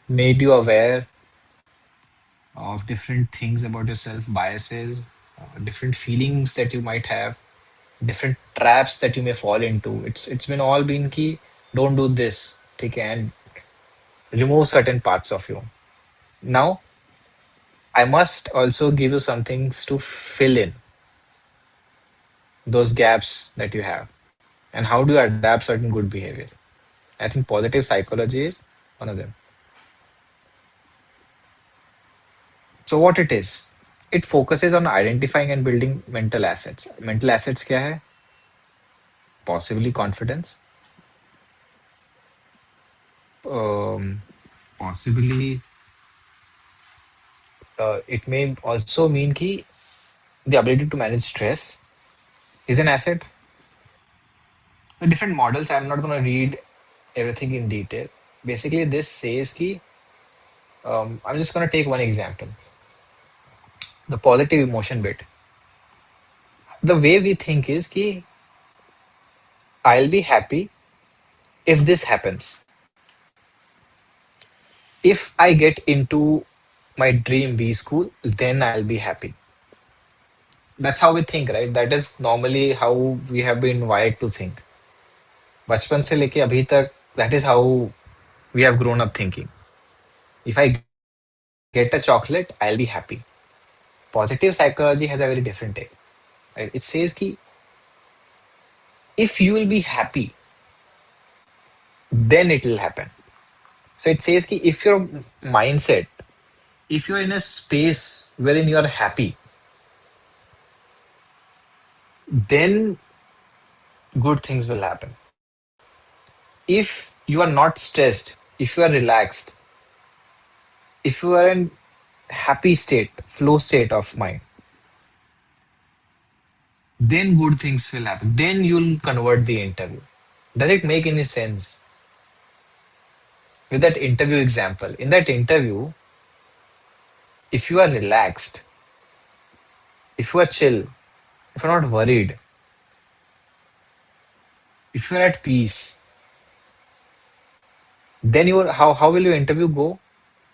made you aware of different things about yourself, biases, different feelings that you might have, different traps that you may fall into. It's been all been key. Don't do this. Okay, and remove certain parts of you. Now, I must also give you some things to fill in those gaps that you have. And how do you adapt certain good behaviors? I think positive psychology is one of them. So what it is? It focuses on identifying and building mental assets. Mental assets क्या है? Possibly confidence. Um, Possibly it may also mean कि the ability to manage stress is an asset. The different models, I'm not going to read everything in detail. Basically, this says कि I'm just going to take one example. The positive emotion bit. The way we think is कि I'll be happy if this happens. If I get into my dream B school, then I'll be happy. That's how we think, right? That is normally how we have been wired to think. बचपन से लेके अभी तक, that is how we have grown up thinking. If I get a chocolate, I'll be happy. Positive psychology has a very different take. Right? It says कि if you will be happy, then it will happen. So it says कि if your mindset, if you're in a space wherein you are happy, then good things will happen. If you are not stressed, if you are relaxed, if you are in happy state, flow state of mind, then good things will happen. Then you'll convert the interview. Does it make any sense? With that interview example, in that interview, if you are relaxed, if you are chill, if you're not worried, if you're at peace, then how will your interview go?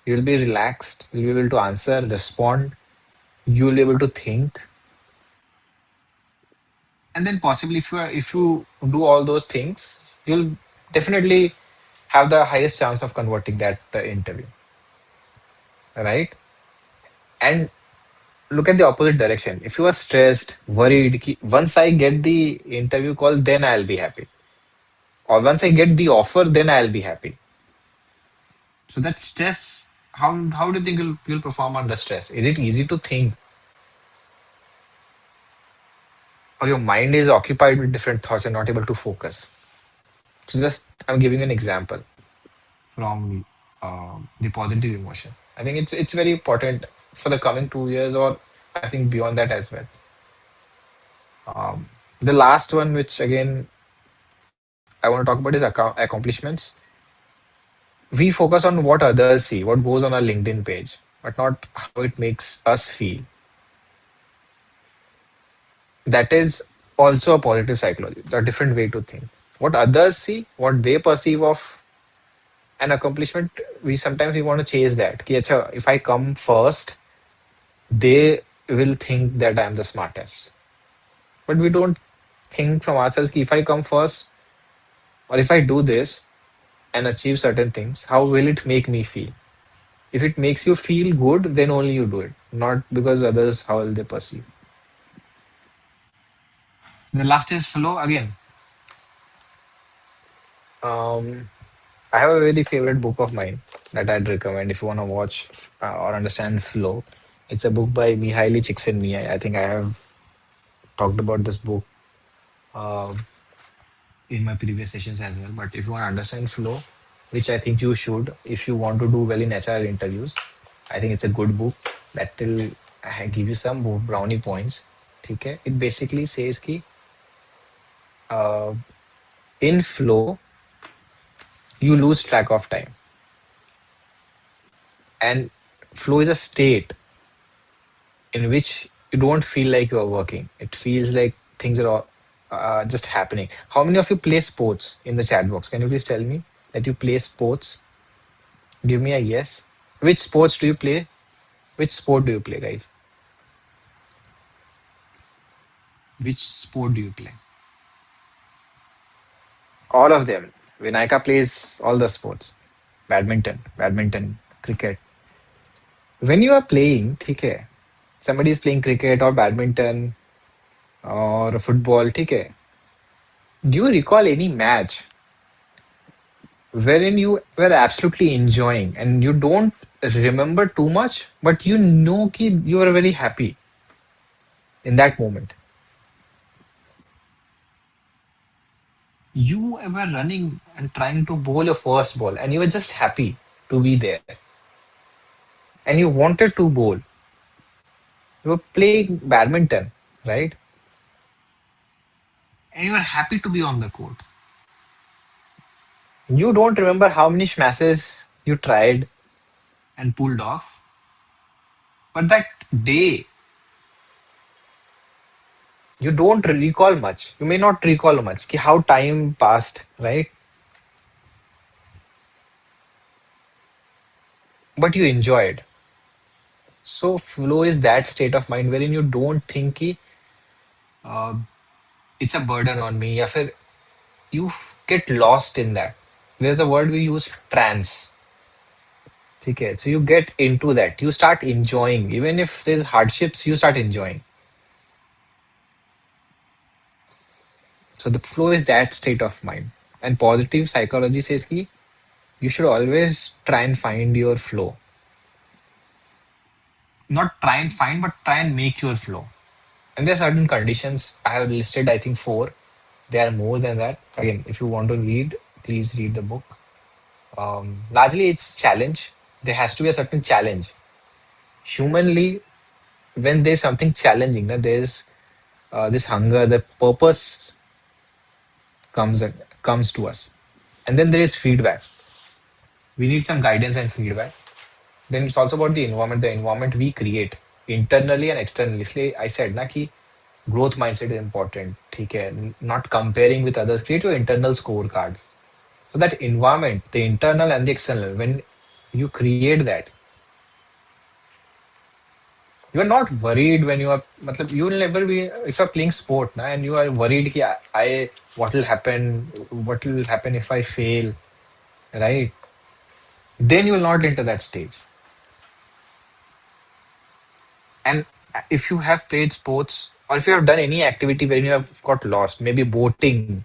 You'll be relaxed, you'll be able to answer, respond, you'll be able to think. And then possibly if you do all those things, you'll definitely have the highest chance of converting that interview, right? And look at the opposite direction. If you are stressed, worried, once I get the interview call, then I'll be happy, or once I get the offer, then I'll be happy. So that stress, how do you think you'll perform under stress? Is it easy to think, or your mind is occupied with different thoughts and not able to focus? So just I'm giving an example from the positive emotion. I think it's very important. for the coming 2 years, or I think beyond that as well. Um, the last one, which again I want to talk about, is accomplishments. We focus on what others see, what goes on our LinkedIn page, but not how it makes us feel. That is also a positive psychology, a different way to think. What others see, what they perceive of an accomplishment, we sometimes we want to chase that. Ki, "Acha, if I come first, they will think that I'm the smartest." But we don't think from ourselves, ki, if I come first, or if I do this and achieve certain things, how will it make me feel? If it makes you feel good, then only you do it, not because others, how will they perceive. The last is flow again. Um, I have a very favorite book of mine that I'd recommend if you want to watch or understand flow. It's a book by Mihaly Csikszentmihalyi. I think I have talked about this book uh, in my previous sessions as well. But if you want to understand flow, which I think you should, if you want to do well in HR interviews, I think it's a good book that will give you some brownie points. Okay? It basically says ki, uh, in flow, you lose track of time. And flow is a state in which you don't feel like you're working. It feels like things are all, just happening. How many of you play sports in the chat box? Can you please tell me that you play sports? Give me a yes. Which sports do you play? Which sport do you play, guys? Which sport do you play? All of them. Vinayaka plays all the sports. Badminton, cricket. When you are playing, okay, somebody is playing cricket or badminton or football, okay, do you recall any match wherein you were absolutely enjoying and you don't remember too much, but you know ki you were very happy in that moment? You were running and trying to bowl your first ball, and you were just happy to be there, and you wanted to bowl. You were playing badminton, right? And you were happy to be on the court. You don't remember how many smashes you tried and pulled off, but that day you don't recall much. You may not recall much ki how time passed, right? But you enjoyed. So flow is that state of mind wherein you don't think ki, uh, it's a burden on me. या फिर you get lost in that. There's a word we use, trance. Okay, so you get into that. You start enjoying. Even if there's hardships, you start enjoying. So the flow is that state of mind. And positive psychology says ki you should always try and find your flow. Not try and find, but try and make your flow. And there are certain conditions. I have listed, I think, four. There are more than that. Again, if you want to read, please read the book. Largely, it's challenge. There has to be a certain challenge. Humanly, when there's something challenging, there's this hunger, the purpose comes to us, and then there is feedback. We need some guidance and feedback. Then it's also about the environment. The environment we create internally and externally. इसलिए I said ना कि growth mindset is important. ठीक है, not comparing with others. Create your internal scorecard. So that environment, the internal and the external, when you create that, you are not worried when you are. मतलब you will never be if you are playing sport na, and you are worried कि I what will happen if I fail, right? Then you will not enter that stage. And if you have played sports or if you have done any activity where you have got lost, maybe boating,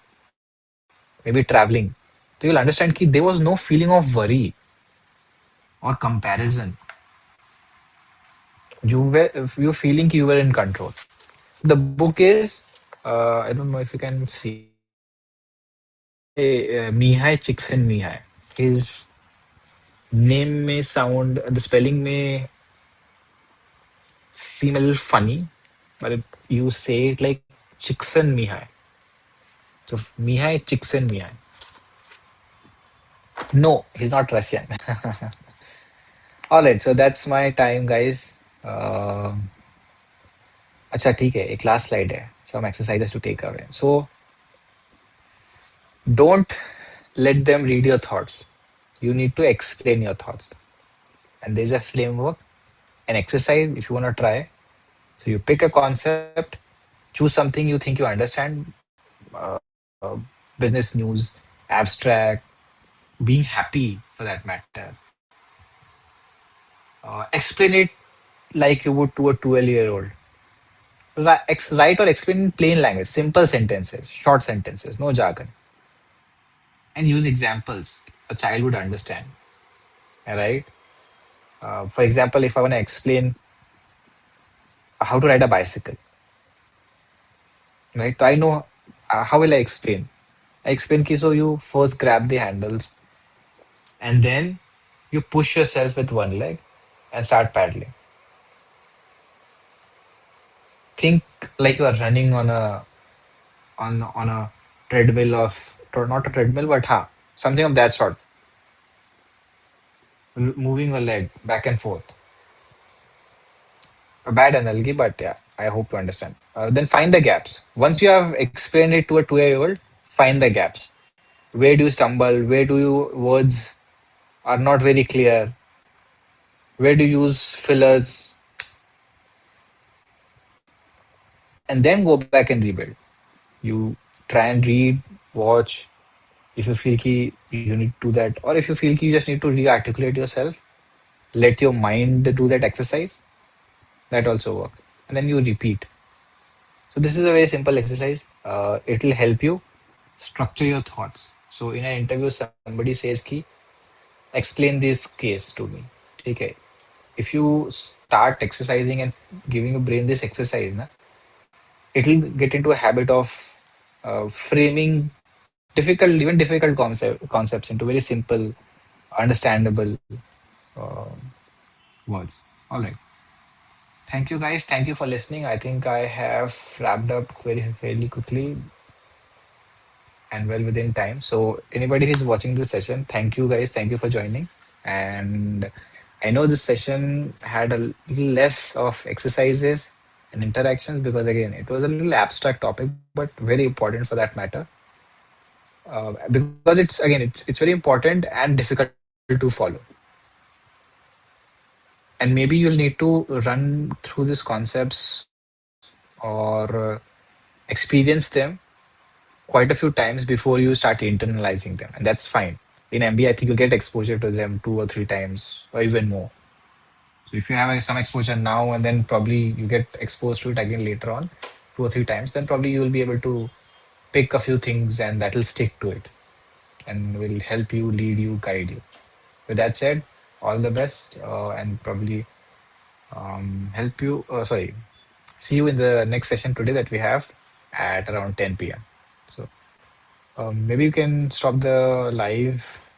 maybe traveling, so you'll understand that there was no feeling of worry or comparison. You're feeling you were in control. The book is, I don't know if you can see, by Mihai Csikszentmihalyi. His name may sound, the spelling may seem a little funny, but you say it like Chiksan Mihai. So Mihai, Chiksan Mihai. No, he's not Russian. All right, so that's my time, guys. अच्छा ठीक है एक last slide है some exercises to take away. So don't let them read your thoughts. You need to explain your thoughts. And there's a framework, an exercise if you want to try. So you pick a concept, choose something you think you understand, business news, abstract, being happy for that matter. Explain it like you would to a 12-year-old. Write or explain in plain language, simple sentences, short sentences, no jargon. And use examples a child would understand. All right. For example, if I want to explain how to ride a bicycle, right? So I know how will I explain? I explain ki so you first grab the handles and then you push yourself with one leg and start paddling. Think like you are running on a treadmill of or not a treadmill, but something of that sort, moving a leg back and forth. A bad analogy, but yeah, I hope you understand. Then find the gaps. Once you have explained it to a 2-year-old, find the gaps. Where do you stumble? Where do you words are not very clear? Where do you use fillers? And then go back and rebuild. You try and read, watch. If you feel ki you need to do that, or if you feel ki you just need to re-articulate yourself, let your mind do that exercise. That also work. And then you repeat. So this is a very simple exercise. It will help you structure your thoughts. So in an interview, somebody says ki explain this case to me. Okay. If you start exercising and giving your brain this exercise, na, it will get into a habit of framing even difficult concepts into very simple, understandable uh, words. All right. Thank you, guys. Thank you for listening. I think I have wrapped up very fairly quickly and well within time. So anybody who's watching this session, thank you, guys. Thank you for joining. And I know this session had a little less of exercises and interactions because again it was a little abstract topic, but very important for that matter. Because it's very important and difficult to follow. And maybe you'll need to run through these concepts or experience them quite a few times before you start internalizing them, and that's fine. In MBA, I think you'll get exposure to them 2 or 3 times or even more. So if you have some exposure now and then probably you get exposed to it again later on 2 or 3 times, then probably you will be able to pick a few things and that will stick to it and will help you, lead you, guide you. With that said, all the best and probably help you. Sorry, see you in the next session today that we have at around 10 p.m. So maybe you can stop the live